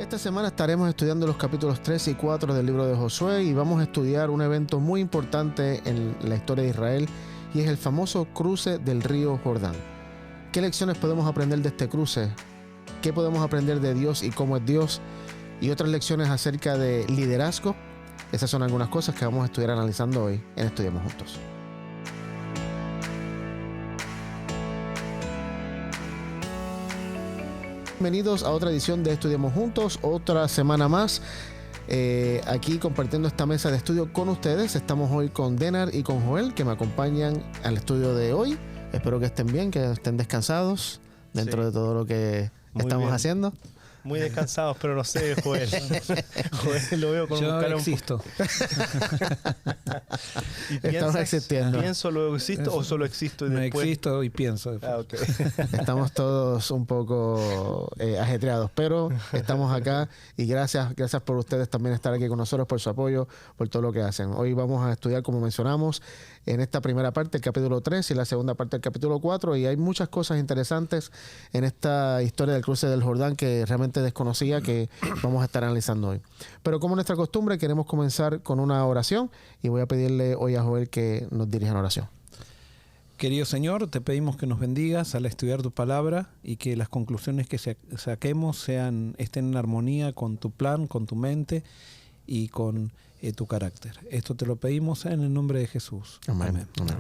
Esta semana estaremos estudiando los capítulos 3 y 4 del libro de Josué y vamos a estudiar un evento muy importante en la historia de Israel y es el famoso cruce del río Jordán. ¿Qué lecciones podemos aprender de este cruce? ¿Qué podemos aprender de Dios y cómo es Dios? Y otras lecciones acerca de liderazgo. Esas son algunas cosas que vamos a estudiar analizando hoy en Estudiemos Juntos. Bienvenidos a otra edición de Estudiemos Juntos, otra semana más aquí compartiendo esta mesa de estudio con ustedes. Estamos hoy con Denar y con Joel, que me acompañan al estudio de hoy. Espero que estén bien, que estén descansados dentro de todo lo que estamos haciendo. Muy descansados, pero no sé, Joel. Joel lo veo con un cara existo. Estamos existiendo. ¿Pienso, luego existo o solo existo y después? No existo y pienso después. Okay. Estamos todos un poco ajetreados, pero estamos acá y gracias por ustedes también estar aquí con nosotros, por su apoyo, por todo lo que hacen. Hoy vamos a estudiar, como mencionamos, en esta primera parte el capítulo 3 y la segunda parte del capítulo 4, y hay muchas cosas interesantes en esta historia del cruce del Jordán que realmente desconocía, que vamos a estar analizando hoy. Pero como nuestra costumbre, queremos comenzar con una oración y voy a pedirle hoy a Joel que nos dirija en oración. Querido Señor, te pedimos que nos bendigas al estudiar tu palabra y que las conclusiones que saquemos estén en armonía con tu plan, con tu mente y con tu carácter. Esto te lo pedimos en el nombre de Jesús. Amén. Amén.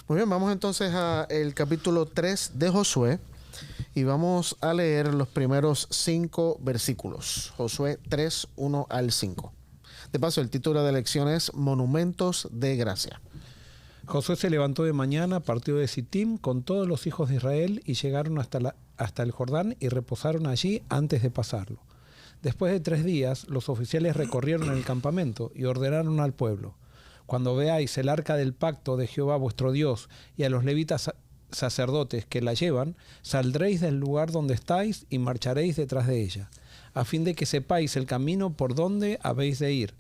Muy bien, vamos entonces al capítulo 3 de Josué y vamos a leer los primeros 5 versículos. Josué 3, 1 al 5. De paso, el título de la lección es Monumentos de Gracia. Josué se levantó de mañana, partió de Sittim con todos los hijos de Israel y llegaron hasta el Jordán y reposaron allí antes de pasarlo. Después de 3 días, los oficiales recorrieron el campamento y ordenaron al pueblo: cuando veáis el arca del pacto de Jehová vuestro Dios y a los levitas sacerdotes que la llevan, saldréis del lugar donde estáis y marcharéis detrás de ella, a fin de que sepáis el camino por donde habéis de ir,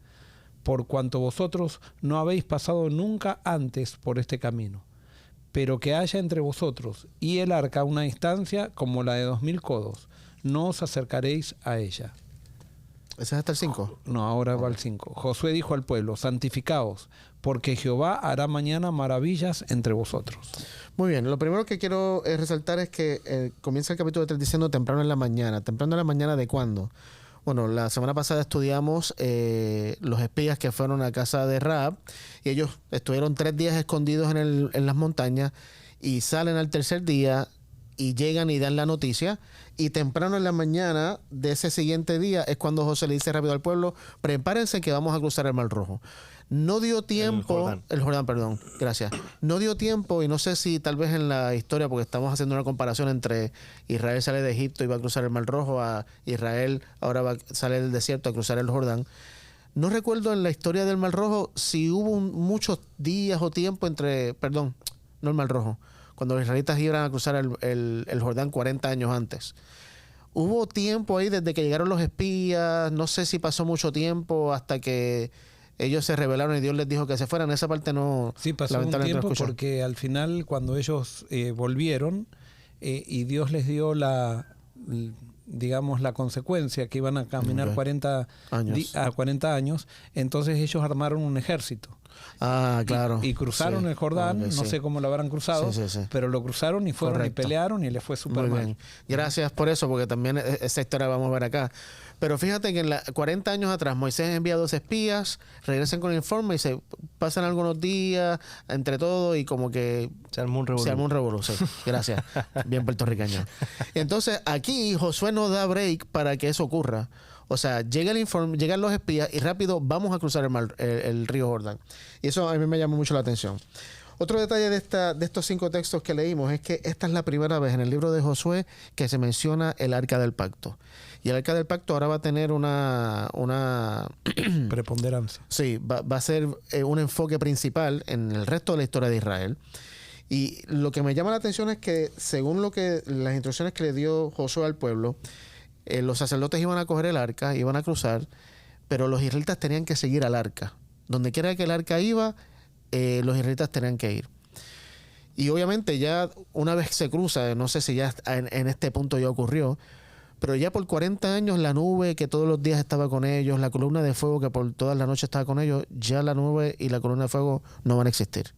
por cuanto vosotros no habéis pasado nunca antes por este camino. Pero que haya entre vosotros y el arca una distancia como la de 2000 codos, no os acercaréis a ella. ¿Ese es hasta el 5? No, ahora va el 5. Josué dijo al pueblo: santificaos, porque Jehová hará mañana maravillas entre vosotros. Muy bien, lo primero que quiero resaltar es que comienza el capítulo 3 diciendo temprano en la mañana. ¿Temprano en la mañana de cuándo? Bueno, la semana pasada estudiamos los espías que fueron a casa de Rahab y ellos estuvieron 3 días escondidos en las montañas y salen al tercer día y llegan y dan la noticia, y temprano en la mañana de ese siguiente día es cuando José le dice rápido al pueblo: prepárense que vamos a cruzar el Mar Rojo. No dio tiempo, el Jordán, perdón, gracias. No dio tiempo, y no sé si tal vez en la historia, porque estamos haciendo una comparación entre Israel sale de Egipto y va a cruzar el Mar Rojo, a Israel ahora sale del desierto a cruzar el Jordán. No recuerdo en la historia del Mar Rojo si hubo muchos días o tiempo entre, perdón, no el Mar Rojo, cuando los israelitas iban a cruzar el Jordán 40 años antes. Hubo tiempo ahí desde que llegaron los espías, no sé si pasó mucho tiempo hasta que ellos se rebelaron y Dios les dijo que se fueran. Esa parte no... Sí, pasó un tiempo porque al final cuando ellos volvieron y Dios les dio la consecuencia que iban a caminar 40 años, entonces ellos armaron un ejército. Ah, claro. Y cruzaron el Jordán, no sé cómo lo habrán cruzado, pero lo cruzaron y fueron y pelearon y les fue súper mal. Bien. Gracias por eso, porque también esa historia la vamos a ver acá. Pero fíjate que 40 años atrás Moisés envía 2 espías, regresan con el informe y se pasan algunos días entre todo y como que se armó un revolú. Sí. Gracias. Bien puertorriqueño. Entonces aquí Josué no da break para que eso ocurra. O sea, llega el informe, llegan los espías y rápido vamos a cruzar el río Jordán. Y eso a mí me llamó mucho la atención. Otro detalle de estos 5 textos que leímos es que esta es la primera vez en el libro de Josué que se menciona el Arca del Pacto. Y el Arca del Pacto ahora va a tener una preponderancia. Sí, va a ser un enfoque principal en el resto de la historia de Israel. Y lo que me llama la atención es que según las instrucciones que le dio Josué al pueblo, los sacerdotes iban a coger el arca, iban a cruzar, pero los israelitas tenían que seguir al arca. Donde quiera que el arca iba, los israelitas tenían que ir. Y obviamente ya una vez se cruza, no sé si ya en este punto ya ocurrió, Pero ya por 40 años la nube que todos los días estaba con ellos, la columna de fuego que por toda la noche estaba con ellos, ya la nube y la columna de fuego no van a existir.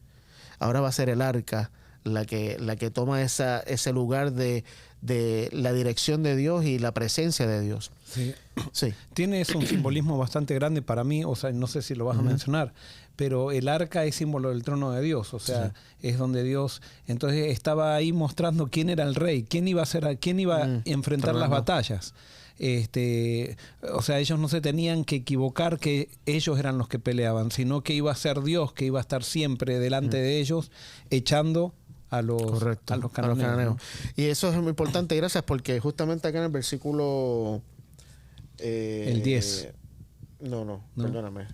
Ahora va a ser el arca la que toma ese lugar de la dirección de Dios y la presencia de Dios. Sí. Sí. Tiene un simbolismo bastante grande para mí, o sea, no sé si lo vas a mencionar, pero el arca es símbolo del trono de Dios, o sea, es donde Dios, entonces estaba ahí mostrando quién era el rey, quién iba a enfrentar las batallas. O sea, ellos no se tenían que equivocar que ellos eran los que peleaban, sino que iba a ser Dios que iba a estar siempre delante de ellos, echando a los cananeos. ¿No? Y eso es muy importante, gracias, porque justamente acá en el versículo... el 10. No, perdóname.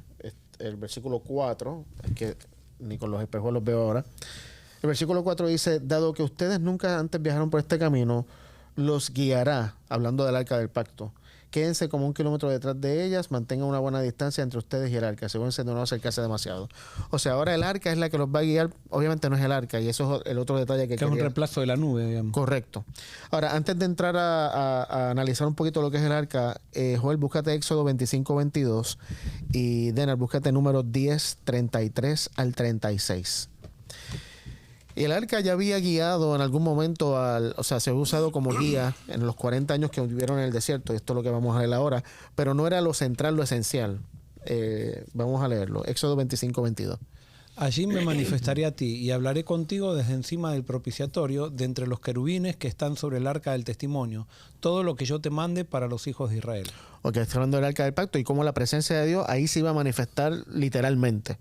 El versículo 4, es que ni con los espejos los veo ahora. El versículo 4 dice, dado que ustedes nunca antes viajaron por este camino, los guiará, hablando del arca del pacto. Quédense como 1 kilómetro detrás de ellas, mantengan una buena distancia entre ustedes y el arca, asegúrense de no acercarse demasiado. O sea, ahora el arca es la que los va a guiar, obviamente no es el arca, y eso es el otro detalle que es un reemplazo de la nube, digamos. Correcto. Ahora, antes de entrar a analizar un poquito lo que es el arca, Joel, búscate Éxodo 25-22 y Denar, búscate números 10, 33 al 36. Y el arca ya había guiado en algún momento, o sea, se ha usado como guía en los 40 años que vivieron en el desierto, y esto es lo que vamos a leer ahora, pero no era lo central, lo esencial. Vamos a leerlo. Éxodo 25-22. Allí me manifestaré a ti y hablaré contigo desde encima del propiciatorio, de entre los querubines que están sobre el arca del testimonio, todo lo que yo te mande para los hijos de Israel. Ok, está hablando del arca del pacto y cómo la presencia de Dios ahí se iba a manifestar literalmente.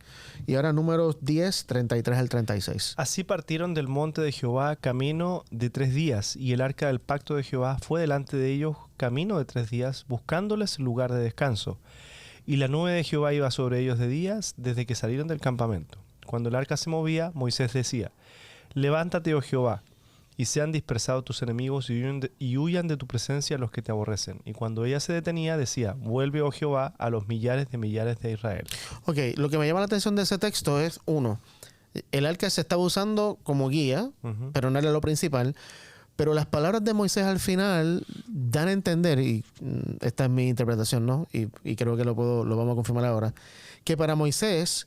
Y ahora números 10, 33 al 36. Así partieron del monte de Jehová camino de 3 días, y el arca del pacto de Jehová fue delante de ellos camino de 3 días, buscándoles lugar de descanso. Y la nube de Jehová iba sobre ellos de días desde que salieron del campamento. Cuando el arca se movía, Moisés decía, levántate, oh Jehová, y sean dispersados tus enemigos y huyan de tu presencia los que te aborrecen. Y cuando ella se detenía, decía, vuelve, oh Jehová, a los millares de Israel. Ok, lo que me llama la atención de ese texto es, uno, el arca se estaba usando como guía, pero no era lo principal. Pero las palabras de Moisés al final dan a entender, y esta es mi interpretación, ¿no? Y creo que lo vamos a confirmar ahora, que para Moisés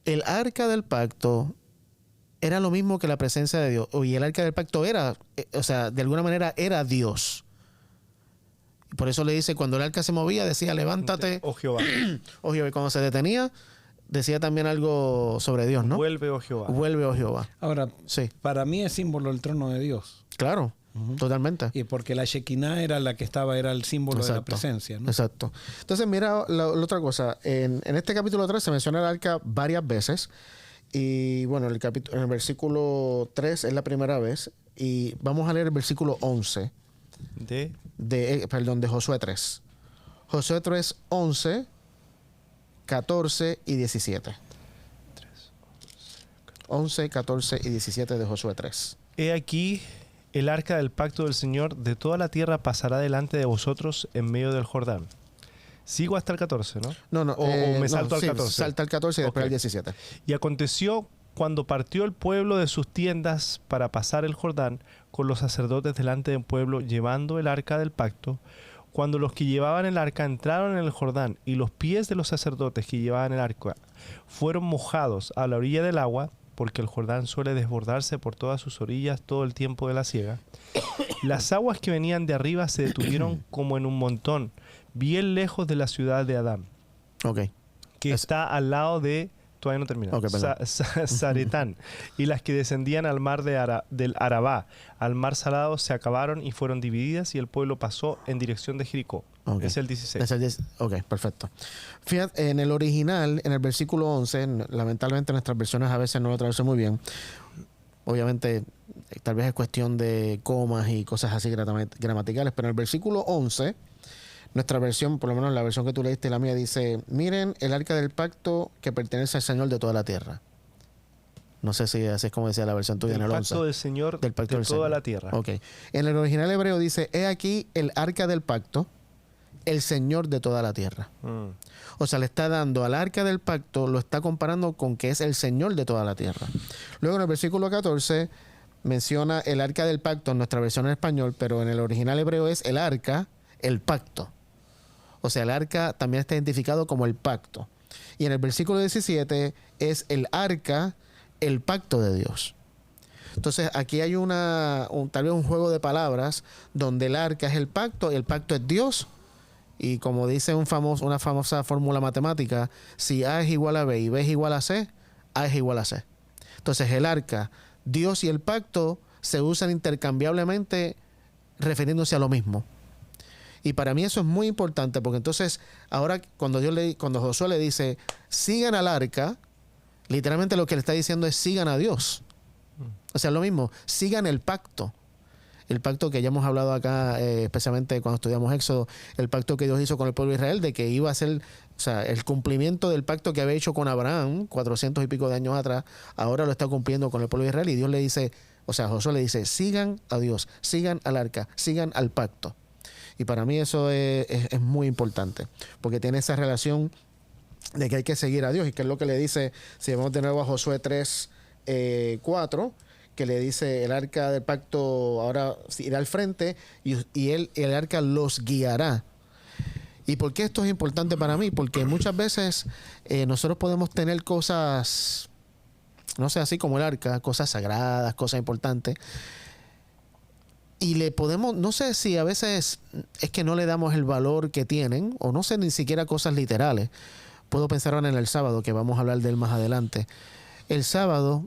el arca del pacto era lo mismo que la presencia de Dios. Y el arca del pacto era, o sea, de alguna manera era Dios. Y por eso le dice, cuando el arca se movía, decía, levántate, oh Jehová. oh Jehová. Y cuando se detenía, decía también algo sobre Dios, ¿no? Vuelve, oh Jehová. Vuelve, oh Jehová. Ahora, sí, para mí es símbolo del trono de Dios. Claro, totalmente. Y porque la Shekinah era la que estaba, era el símbolo de la presencia, ¿no? Exacto. Entonces, mira la otra cosa. En este capítulo 3 se menciona el arca varias veces. Y bueno, en el versículo 3 es la primera vez. Y vamos a leer el versículo 11 de Josué 3. Josué 3, 11, 14 y 17. 11, 14 y 17 de Josué 3. He aquí, el arca del pacto del Señor de toda la tierra pasará delante de vosotros en medio del Jordán. Sigo hasta el 14, ¿no? No. O me salto al 14. Salta al 14 y después al 17. Y aconteció cuando partió el pueblo de sus tiendas para pasar el Jordán con los sacerdotes delante del pueblo llevando el arca del pacto, cuando los que llevaban el arca entraron en el Jordán y los pies de los sacerdotes que llevaban el arca fueron mojados a la orilla del agua, porque el Jordán suele desbordarse por todas sus orillas todo el tiempo de la siega, las aguas que venían de arriba se detuvieron como en un montón, bien lejos de la ciudad de Adán, que está al lado de, todavía no termina, Zaretán, y las que descendían al mar del Arabá, al mar salado, se acabaron y fueron divididas, y el pueblo pasó en dirección de Jericó. Es el 16. Es el 10. Ok, perfecto. Fíjate, en el original, en el versículo 11, lamentablemente nuestras versiones a veces no lo traducen muy bien. Obviamente, tal vez es cuestión de comas y cosas así gramaticales, pero en el versículo 11, nuestra versión, por lo menos la versión que tú leíste, la mía, dice, miren el arca del pacto que pertenece al Señor de toda la tierra. No sé si así es como decía la versión tuya en el 11. El pacto del Señor de toda la tierra. Ok. En el original hebreo dice, he aquí el arca del pacto, el Señor de toda la tierra. O sea, le está dando al arca del pacto, lo está comparando con que es el Señor de toda la tierra. Luego en el versículo 14 menciona el arca del pacto en nuestra versión en español, pero en el original hebreo es el arca, el pacto. O sea, el arca también está identificado como el pacto. Y en el versículo 17 es el arca, el pacto de Dios. Entonces aquí hay tal vez un juego de palabras donde el arca es el pacto es Dios. Y como dice una famosa fórmula matemática, si A es igual a B y B es igual a C, A es igual a C. Entonces el arca, Dios y el pacto se usan intercambiablemente refiriéndose a lo mismo. Y para mí eso es muy importante, porque entonces ahora cuando Josué le dice sigan al arca, literalmente lo que le está diciendo es sigan a Dios. O sea, lo mismo, sigan el pacto que ya hemos hablado acá, especialmente cuando estudiamos Éxodo, el pacto que Dios hizo con el pueblo de Israel, de que iba a ser, o sea, el cumplimiento del pacto que había hecho con Abraham 400 y pico de años atrás, ahora lo está cumpliendo con el pueblo de Israel, y Dios le dice, o sea, Josué le dice, sigan a Dios, sigan al arca, sigan al pacto. Y para mí eso es muy importante, porque tiene esa relación de que hay que seguir a Dios, y que es lo que le dice, si vamos de nuevo a Josué 3:4, que le dice el arca del pacto ahora irá al frente y el arca los guiará. ¿Y por qué esto es importante para mí? Porque muchas veces nosotros podemos tener cosas, no sé, así como el arca, cosas sagradas, cosas importantes, y le podemos, no sé si a veces es que no le damos el valor que tienen, o no sé, ni siquiera cosas literales. Puedo pensar ahora en el sábado, que vamos a hablar de él más adelante. El sábado,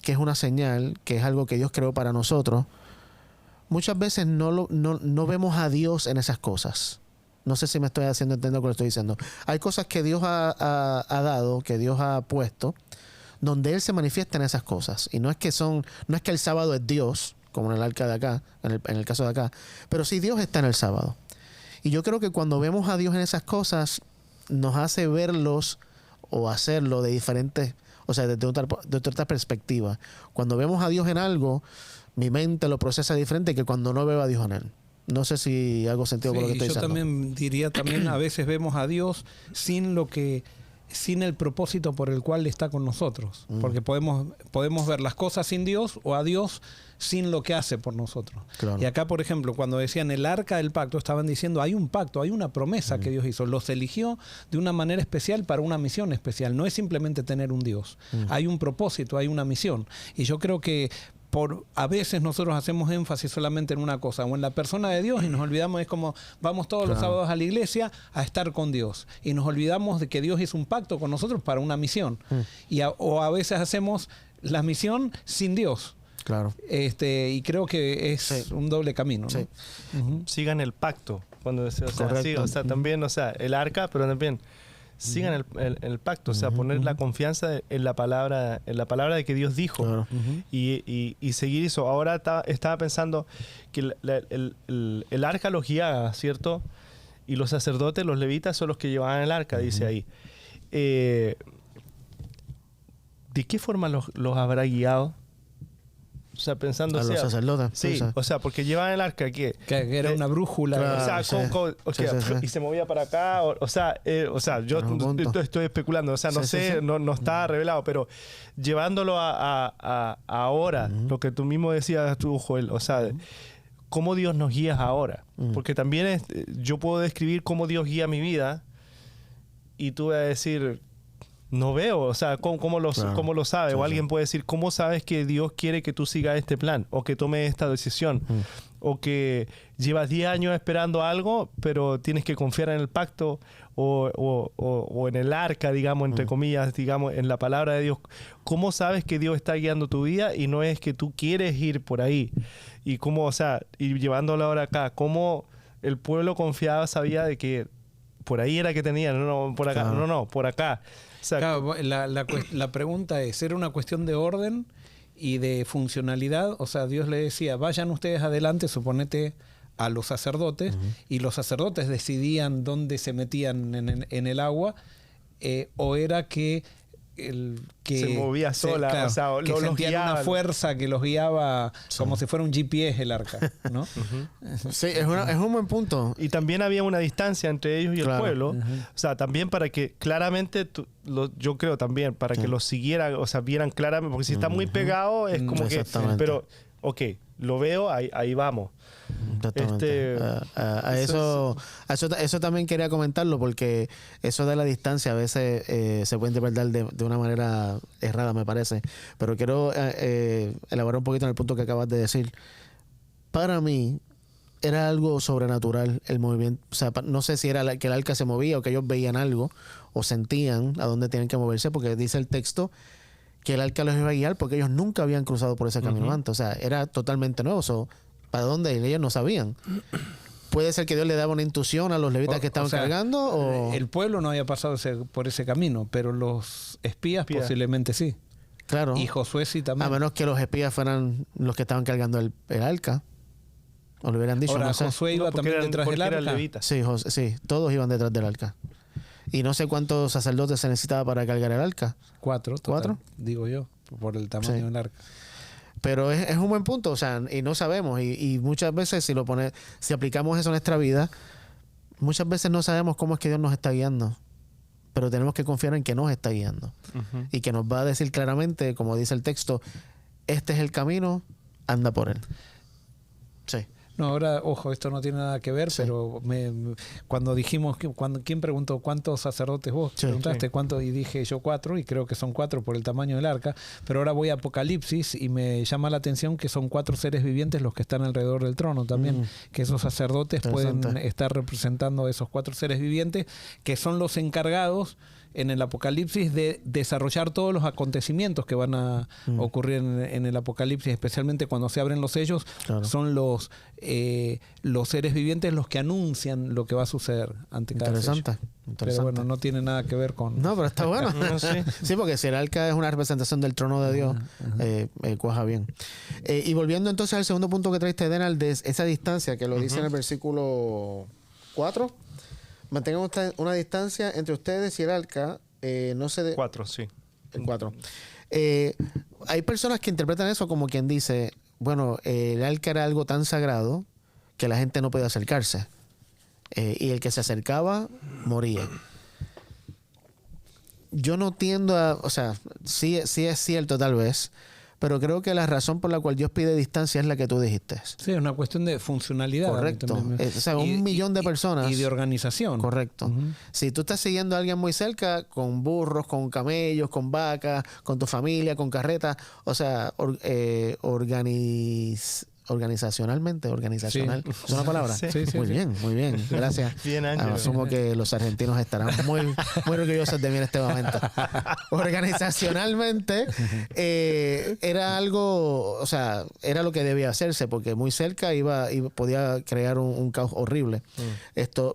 que es una señal, que es algo que Dios creó para nosotros, muchas veces no vemos a Dios en esas cosas. No sé si me estoy haciendo entender lo que estoy diciendo. Hay cosas que Dios ha dado, que Dios ha puesto, donde Él se manifiesta en esas cosas. Y no es que el sábado es Dios, como en el arca de acá, en el caso de acá, pero sí Dios está en el sábado. Y yo creo que cuando vemos a Dios en esas cosas, nos hace verlos o hacerlo de diferentes, o sea, desde otra perspectiva. Cuando vemos a Dios en algo, mi mente lo procesa diferente que cuando no veo a Dios en él. No sé si hago sentido con lo que estoy diciendo. Yo también diría, a veces vemos a Dios sin el propósito por el cual está con nosotros. Porque podemos ver las cosas sin Dios, o a Dios sin lo que hace por nosotros. Claro. Y acá, por ejemplo, cuando decían el arca del pacto, estaban diciendo hay un pacto, hay una promesa que Dios hizo. Los eligió de una manera especial para una misión especial. No es simplemente tener un Dios. Hay un propósito, hay una misión. Y yo creo que a veces nosotros hacemos énfasis solamente en una cosa, o en la persona de Dios, y nos olvidamos, es como vamos todos los sábados a la iglesia a estar con Dios, y nos olvidamos de que Dios hizo un pacto con nosotros para una misión. O a veces hacemos la misión sin Dios. Claro. Y creo que es un doble camino, ¿no? Sí. Sigan el pacto. Cuando también, el arca, pero también sigan el pacto, o sea, poner la confianza en la palabra de que Dios dijo. Claro. y seguir eso. Ahora estaba pensando que el arca los guiaba, ¿cierto? Y los sacerdotes, los levitas, son los que llevaban el arca, dice ahí. ¿De qué forma los habrá guiado? O sea, pensando... A los sacerdotes. Sí, o sea, porque llevaban el arca que era una brújula. Claro. Y se movía para acá. O sea, yo estoy especulando. O sea, no sé, no está revelado, pero llevándolo a ahora, lo que tú mismo decías, Joel, o sea, cómo Dios nos guía ahora. Porque también yo puedo describir cómo Dios guía mi vida, y tú vas a decir... No veo, o sea, ¿cómo lo sabes? O alguien puede decir, ¿cómo sabes que Dios quiere que tú sigas este plan? O que tomes esta decisión. O que llevas 10 años esperando algo, pero tienes que confiar en el pacto o en el arca, digamos, entre comillas, digamos, en la palabra de Dios. ¿Cómo sabes que Dios está guiando tu vida y no es que tú quieres ir por ahí? Y cómo, o sea, y llevándolo ahora acá, ¿cómo el pueblo confiaba, sabía de que por ahí era que tenía, no por acá, no, por acá? O sea, claro, la pregunta es, ¿era una cuestión de orden y de funcionalidad? O sea, Dios le decía, vayan ustedes adelante, suponete a los sacerdotes, y los sacerdotes decidían dónde se metían en el agua, o era que se movía sola, claro, o sea, que sentían una fuerza que los guiaba como si fuera un GPS el arca, ¿no? Sí, es un buen punto. Y también había una distancia entre ellos y el pueblo, o sea, también para que claramente, yo creo también, para que los siguieran, o sea, vieran claramente, porque si está muy pegado es como que, pero ok, lo veo, ahí vamos. Exactamente. Eso también quería comentarlo, porque eso de la distancia a veces se puede interpretar de una manera errada, me parece. Pero quiero elaborar un poquito en el punto que acabas de decir. Para mí era algo sobrenatural el movimiento. O sea, no sé si era que el arca se movía o que ellos veían algo o sentían a dónde tienen que moverse, porque dice el texto que el arca los iba a guiar porque ellos nunca habían cruzado por ese camino antes. O sea, era totalmente nuevo. ¿Para dónde ir? Ellos no sabían. Puede ser que Dios le daba una intuición a los levitas que estaban cargando. O... El pueblo no había pasado por ese camino, pero los espías posiblemente sí. Claro. Y Josué sí también. A menos que los espías fueran los que estaban cargando el arca. O lo hubieran dicho. Ahora, no sé. Josué iba también detrás del arca. Sí, todos iban detrás del arca. Y no sé cuántos sacerdotes se necesitaba para cargar el arca. 4. ¿4? Digo yo, por el tamaño del arca. Pero es un buen punto, o sea, y no sabemos. Y muchas veces si aplicamos eso a nuestra vida, muchas veces no sabemos cómo es que Dios nos está guiando. Pero tenemos que confiar en que nos está guiando. Y que nos va a decir claramente, como dice el texto, este es el camino, anda por él. Sí. No, ahora, ojo, esto no tiene nada que ver, pero cuando dijimos, ¿quién preguntó cuántos sacerdotes vos? Preguntaste cuántos y dije yo 4, y creo que son 4 por el tamaño del arca, pero ahora voy a Apocalipsis y me llama la atención que son 4 seres vivientes los que están alrededor del trono también, que esos sacerdotes pueden estar representando a esos 4 seres vivientes, que son los encargados en el Apocalipsis de desarrollar todos los acontecimientos que van a ocurrir en el Apocalipsis, especialmente cuando se abren los sellos. Claro. Son los seres vivientes los que anuncian lo que va a suceder ante cada sello. Pero bueno, no tiene nada que ver con... No, pero está bueno. Sí, porque si el arca es una representación del trono de Dios, cuaja bien. Y volviendo entonces al segundo punto que traiste, Denal, de esa distancia que lo dice en el versículo 4. Mantengan una distancia entre ustedes y el arca. No sé. 4, sí. 4. Hay personas que interpretan eso como quien dice, bueno, el arca era algo tan sagrado que la gente no podía acercarse. Y el que se acercaba moría. Yo no tiendo a... O sea, sí es cierto tal vez, pero creo que la razón por la cual Dios pide distancia es la que tú dijiste. Sí, es una cuestión de funcionalidad. Correcto. O sea, 1 millón de personas. Y de organización. Correcto. Si tú estás siguiendo a alguien muy cerca, con burros, con camellos, con vacas, con tu familia, con carretas, o sea, organizacional. Sí. ¿Es una palabra? Sí. Muy bien. Gracias. Bien, Ángel. Asumo que los argentinos estarán muy orgullosos de mí en este momento. Organizacionalmente era algo, o sea, era lo que debía hacerse, porque muy cerca podía crear un caos horrible.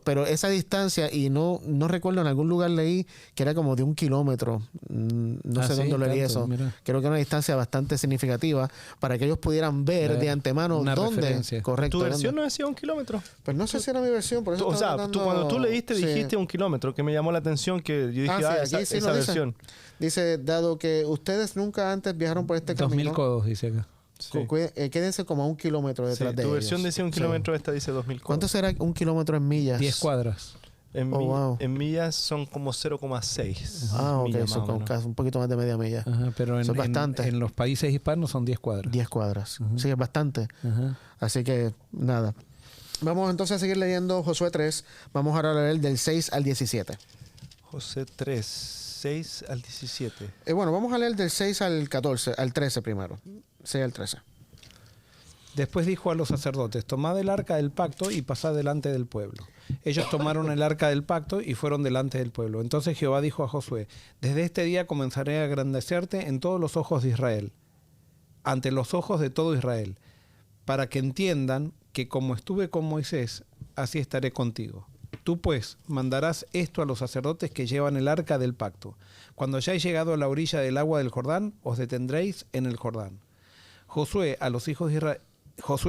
Pero esa distancia, y no recuerdo, en algún lugar leí que era como de 1 kilómetro. No sé dónde leí eso. Mira. Creo que era una distancia bastante significativa para que ellos pudieran ver de antemano dónde. Correcto. ¿Tu versión no decía 1 kilómetro? Pues no sé si era mi versión, por eso cuando tú leíste dijiste 1 kilómetro, que me llamó la atención, que yo dije, esa versión. Dice, dado que ustedes nunca antes viajaron por este camino. 2000 codos, dice acá. Sí. Quédense como a 1 kilómetro detrás de ellos. Tu versión decía 1 kilómetro, esta dice 2000 codos. ¿Cuánto será 1 kilómetro en millas? 10 cuadras. En millas son como 0,6. Ok, son un poquito más de media milla. Pero en los países hispanos son 10 cuadras. 10 cuadras. Sí, es bastante. Así que, nada. Vamos entonces a seguir leyendo Josué 3. Vamos ahora a leer del 6 al 17. Josué 3, 6 al 17. Bueno, vamos a leer del 6 al 14, al 13 primero. 6 al 13. Después dijo a los sacerdotes, tomad el arca del pacto y pasad delante del pueblo. Ellos tomaron el arca del pacto y fueron delante del pueblo. Entonces Jehová dijo a Josué, desde este día comenzaré a engrandecerte en todos los ojos de Israel, ante los ojos de todo Israel, para que entiendan que como estuve con Moisés, así estaré contigo. Tú pues mandarás esto a los sacerdotes que llevan el arca del pacto. Cuando hayáis llegado a la orilla del agua del Jordán, os detendréis en el Jordán. Josué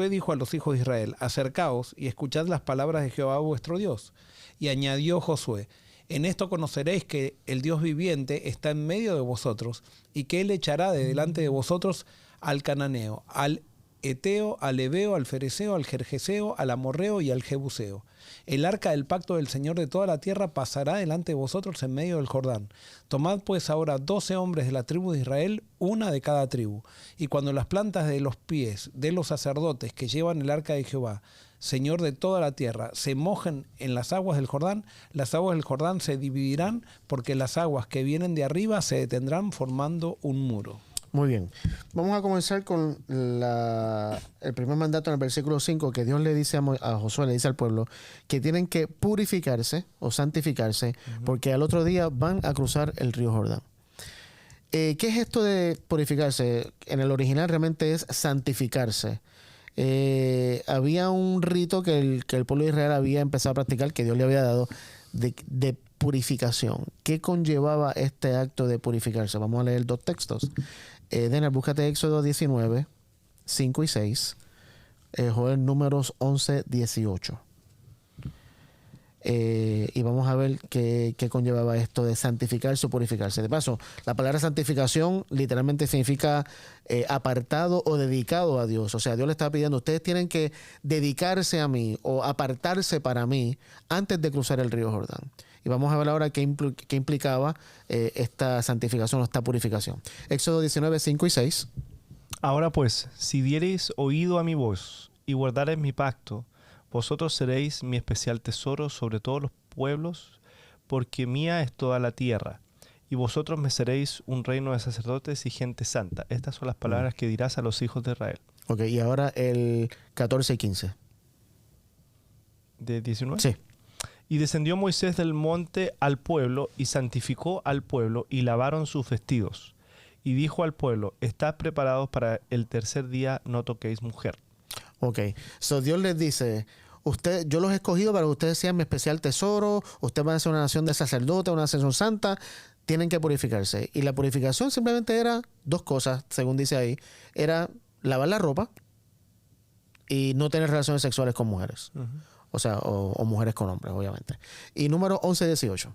dijo a los hijos de Israel, acercaos y escuchad las palabras de Jehová vuestro Dios. Y añadió Josué, en esto conoceréis que el Dios viviente está en medio de vosotros y que Él echará de delante de vosotros al cananeo, al Eteo, al Ebeo, al Fereceo, al Gergeseo, al Amorreo y al Jebuseo. El arca del pacto del Señor de toda la tierra pasará delante de vosotros en medio del Jordán. Tomad pues ahora 12 hombres de la tribu de Israel, una de cada tribu. Y cuando las plantas de los pies de los sacerdotes que llevan el arca de Jehová, Señor de toda la tierra, se mojen en las aguas del Jordán, las aguas del Jordán se dividirán, porque las aguas que vienen de arriba se detendrán formando un muro. Muy bien. Vamos a comenzar con el primer mandato en el versículo 5, que Dios le dice a Josué, le dice al pueblo, que tienen que purificarse o santificarse, porque al otro día van a cruzar el río Jordán. ¿Qué es esto de purificarse? En el original realmente es santificarse. Había un rito que el pueblo de Israel había empezado a practicar, que Dios le había dado, de purificación. ¿Qué conllevaba este acto de purificarse? Vamos a leer 2 textos. Denner, búscate Éxodo 19, 5 y 6. Joel, Números 11, 18. Y vamos a ver qué conllevaba esto de santificarse o purificarse. De paso, la palabra santificación literalmente significa apartado o dedicado a Dios. O sea, Dios le estaba pidiendo, ustedes tienen que dedicarse a mí o apartarse para mí antes de cruzar el río Jordán. Y vamos a ver ahora qué implicaba esta santificación o esta purificación. Éxodo 19, 5 y 6. Ahora pues, si diereis oído a mi voz y guardareis mi pacto, vosotros seréis mi especial tesoro sobre todos los pueblos, porque mía es toda la tierra, y vosotros me seréis un reino de sacerdotes y gente santa. Estas son las palabras que dirás a los hijos de Israel. Ok, y ahora el 14 y 15. ¿De 19? Sí. Y descendió Moisés del monte al pueblo, y santificó al pueblo, y lavaron sus vestidos. Y dijo al pueblo, estad preparados para el tercer día, no toquéis mujer. Ok, so Dios les dice, yo los he escogido para que ustedes sean mi especial tesoro, ustedes van a ser una nación de sacerdotes, una nación santa, tienen que purificarse. Y la purificación simplemente era 2 cosas, según dice ahí, era lavar la ropa y no tener relaciones sexuales con mujeres. O sea, o mujeres con hombres, obviamente. Y número 11, 18.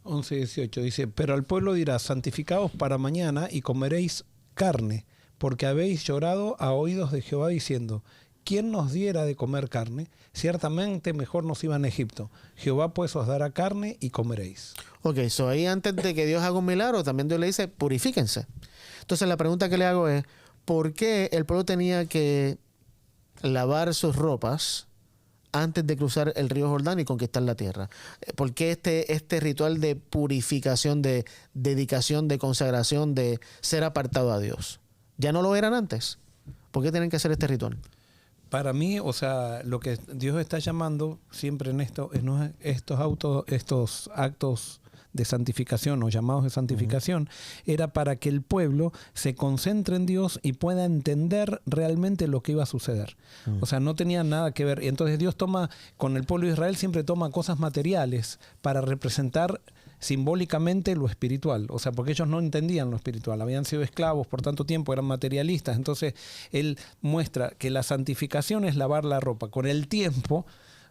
11, 18 dice, pero al pueblo dirá, santificaos para mañana y comeréis carne, porque habéis llorado a oídos de Jehová diciendo, ¿quién nos diera de comer carne? Ciertamente mejor nos iba en Egipto. Jehová pues os dará carne y comeréis. Ok, so ahí antes de que Dios haga un milagro, también Dios le dice, purifíquense. Entonces la pregunta que le hago es, ¿por qué el pueblo tenía que lavar sus ropas antes de cruzar el río Jordán y conquistar la tierra? ¿Por qué este ritual de purificación, de dedicación, de consagración, de ser apartado a Dios? ¿Ya no lo eran antes? ¿Por qué tienen que hacer este ritual? Para mí, o sea, lo que Dios está llamando siempre en estos actos de santificación o llamados de santificación, era para que el pueblo se concentre en Dios y pueda entender realmente lo que iba a suceder. O sea, no tenía nada que ver. Y entonces Dios con el pueblo de Israel siempre toma cosas materiales para representar simbólicamente lo espiritual, o sea, porque ellos no entendían lo espiritual, habían sido esclavos por tanto tiempo, eran materialistas. Entonces él muestra que la santificación es lavar la ropa. Con el tiempo,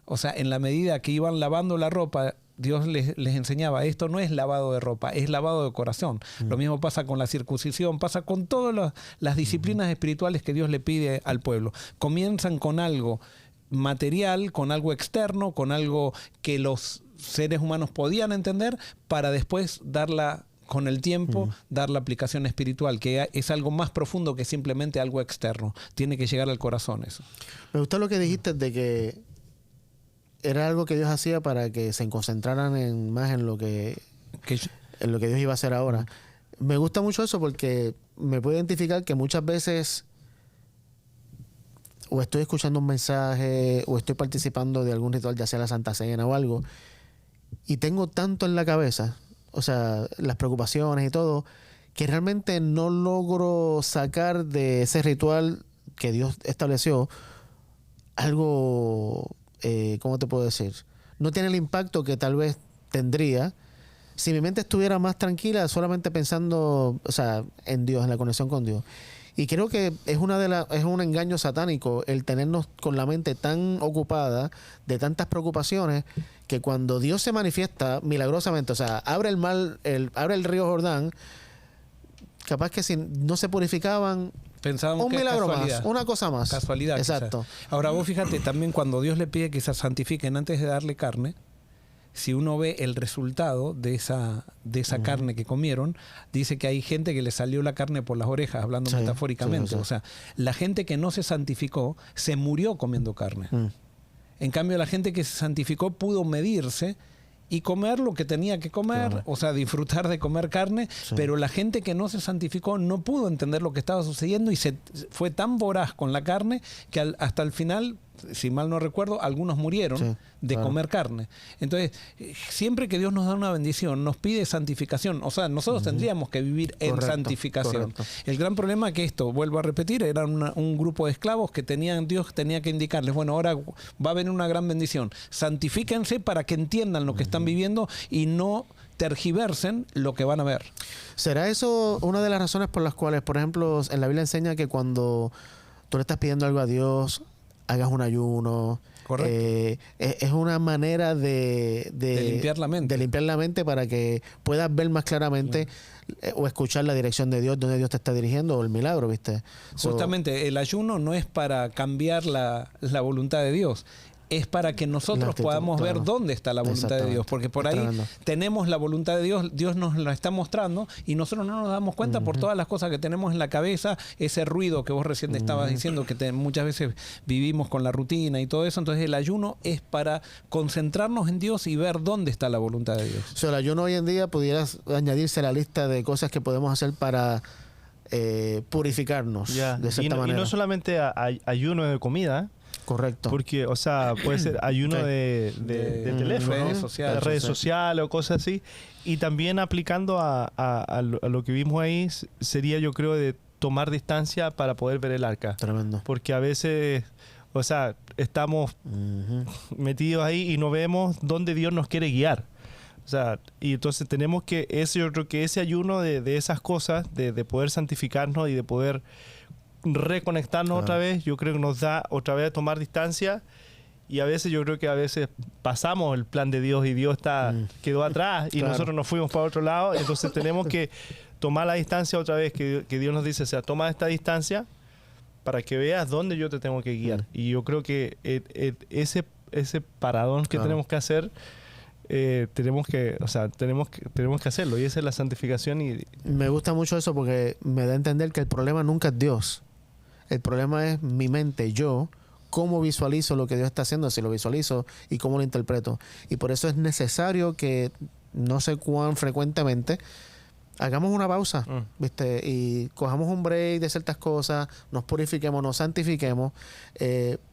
o sea, en la medida que iban lavando la ropa, Dios les enseñaba, esto no es lavado de ropa, es lavado de corazón. Lo mismo pasa con la circuncisión, pasa con todas las disciplinas espirituales que Dios le pide al pueblo. Comienzan con algo material, con algo externo, con algo que los seres humanos podían entender, para después con el tiempo, dar la aplicación espiritual, que es algo más profundo que simplemente algo externo. Tiene que llegar al corazón eso. Me gustó lo que dijiste de que era algo que Dios hacía para que se concentraran más en lo que Dios iba a hacer ahora. Me gusta mucho eso porque me puedo identificar que muchas veces o estoy escuchando un mensaje o estoy participando de algún ritual, ya sea la Santa Cena o algo, y tengo tanto en la cabeza, o sea, las preocupaciones y todo, que realmente no logro sacar de ese ritual que Dios estableció algo, ¿cómo te puedo decir? No tiene el impacto que tal vez tendría si mi mente estuviera más tranquila solamente pensando, o sea, en Dios, en la conexión con Dios. Y creo que es un engaño satánico el tenernos con la mente tan ocupada de tantas preocupaciones, que cuando Dios se manifiesta milagrosamente, o sea, abre el río Jordán, capaz que si no se purificaban, Pensábamos un que es milagro casualidad. más, una cosa más. Casualidad. Exacto. Quizás. Ahora vos fíjate también cuando Dios le pide que se santifiquen antes de darle carne, si uno ve el resultado de esa carne que comieron, dice que hay gente que le salió la carne por las orejas, hablando Sí, metafóricamente. sí. O sea, la gente que no se santificó se murió comiendo carne. En cambio, la gente que se santificó pudo medirse y comer lo que tenía que comer, Claro. o sea, disfrutar de comer carne, Sí. pero la gente que no se santificó no pudo entender lo que estaba sucediendo y fue tan voraz con la carne que hasta el final, si mal no recuerdo, algunos murieron Sí, de claro. comer carne. Entonces, siempre que Dios nos da una bendición, nos pide santificación. O sea, nosotros tendríamos que vivir en Correcto, santificación. correcto. El gran problema es que esto, vuelvo a repetir, era un grupo de esclavos que Dios tenía que indicarles, bueno, ahora va a venir una gran bendición. Santifíquense para que entiendan lo que están viviendo y no tergiversen lo que van a ver. ¿Será eso una de las razones por las cuales, por ejemplo, en la Biblia enseña que cuando tú le estás pidiendo algo a Dios, hagas un ayuno? Correcto. Es una manera de limpiar la mente. De limpiar la mente para que puedas ver más claramente o escuchar la dirección de Dios, donde Dios te está dirigiendo, o el milagro, ¿viste? Justamente, el ayuno no es para cambiar la voluntad de Dios. Es para que La nosotros actitud, podamos claro. ver dónde está la voluntad de Dios. Exactamente. Porque por Es ahí tremendo. tenemos la voluntad de Dios, Dios nos la está mostrando y nosotros no nos damos cuenta por todas las cosas que tenemos en la cabeza, ese ruido que vos recién estabas diciendo, que muchas veces vivimos con la rutina y todo eso. Entonces el ayuno es para concentrarnos en Dios y ver dónde está la voluntad de Dios. O sea, el ayuno hoy en día pudieras añadirse a la lista de cosas que podemos hacer para purificarnos Ya. de cierta Y manera. no solamente ayuno de comida, Correcto. porque, o sea, puede ser ayuno Sí. de teléfono, redes ¿no? sociales. De redes Sí. sociales o cosas así. Y también aplicando a lo que vimos ahí, sería, yo creo, de tomar distancia para poder ver el arca. Tremendo. Porque a veces, o sea, estamos Ujú. metidos ahí y no vemos dónde Dios nos quiere guiar. O sea, y entonces tenemos que, yo creo que ese ayuno de esas cosas, de poder santificarnos y de poder reconectarnos Claro. otra vez, yo creo que nos da otra vez a tomar distancia. Y a veces yo creo que a veces pasamos el plan de Dios y Dios quedó atrás y Claro. nosotros nos fuimos para otro lado. Entonces tenemos que tomar la distancia otra vez, que Dios nos dice, o sea, toma esta distancia para que veas dónde yo te tengo que guiar. Y yo creo que ese paradón que Claro. tenemos que hacer, tenemos que hacerlo. Y esa es la santificación. Y Me gusta mucho eso porque me da a entender que el problema nunca es Dios. El problema es mi mente, yo, cómo visualizo lo que Dios está haciendo, si lo visualizo y cómo lo interpreto. Y por eso es necesario que, no sé cuán frecuentemente, hagamos una pausa, ¿viste? Y cojamos un break de ciertas cosas, nos purifiquemos, nos santifiquemos,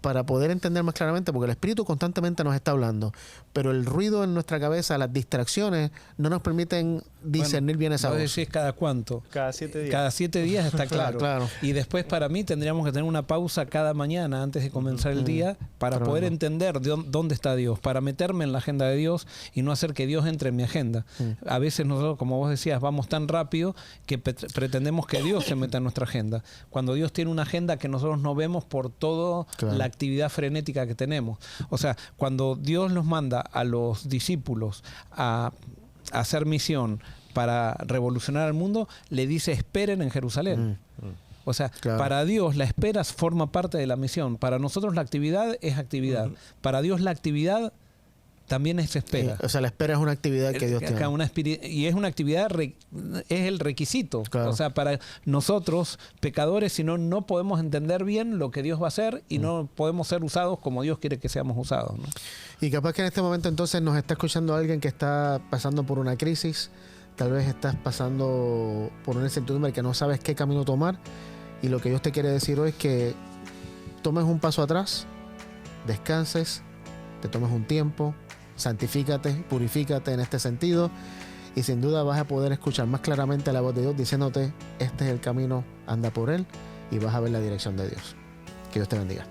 para poder entender más claramente, porque el Espíritu constantemente nos está hablando, pero el ruido en nuestra cabeza, las distracciones, no nos permiten discernir bien esa Vos voz. decís cada cuánto. cada 7 días. Cada 7 días está claro. Claro. Y después para mí tendríamos que tener una pausa cada mañana antes de comenzar el día para Tremendo. poder entender dónde está Dios, para meterme en la agenda de Dios y no hacer que Dios entre en mi agenda. A veces nosotros, como vos decías, vamos tan rápido que pretendemos que Dios se meta en nuestra agenda. Cuando Dios tiene una agenda que nosotros no vemos por toda Claro. la actividad frenética que tenemos. O sea, cuando Dios nos manda a los discípulos a hacer misión para revolucionar el mundo, le dice esperen en Jerusalén. O sea, Claro. para Dios la espera forma parte de la misión. Para nosotros la actividad es actividad. Para Dios la actividad también es espera. O sea, la espera es una actividad que Dios tiene. Y es una actividad, es el requisito. Claro. O sea, para nosotros, pecadores, si no, no podemos entender bien lo que Dios va a hacer y no podemos ser usados como Dios quiere que seamos usados, ¿no? Y capaz que en este momento entonces nos está escuchando alguien que está pasando por una crisis, tal vez estás pasando por una incertidumbre que no sabes qué camino tomar, y lo que Dios te quiere decir hoy es que tomes un paso atrás, descanses, te tomes un tiempo, santifícate, purifícate en este sentido, y sin duda vas a poder escuchar más claramente la voz de Dios diciéndote, este es el camino, anda por él, y vas a ver la dirección de Dios. Que Dios te bendiga.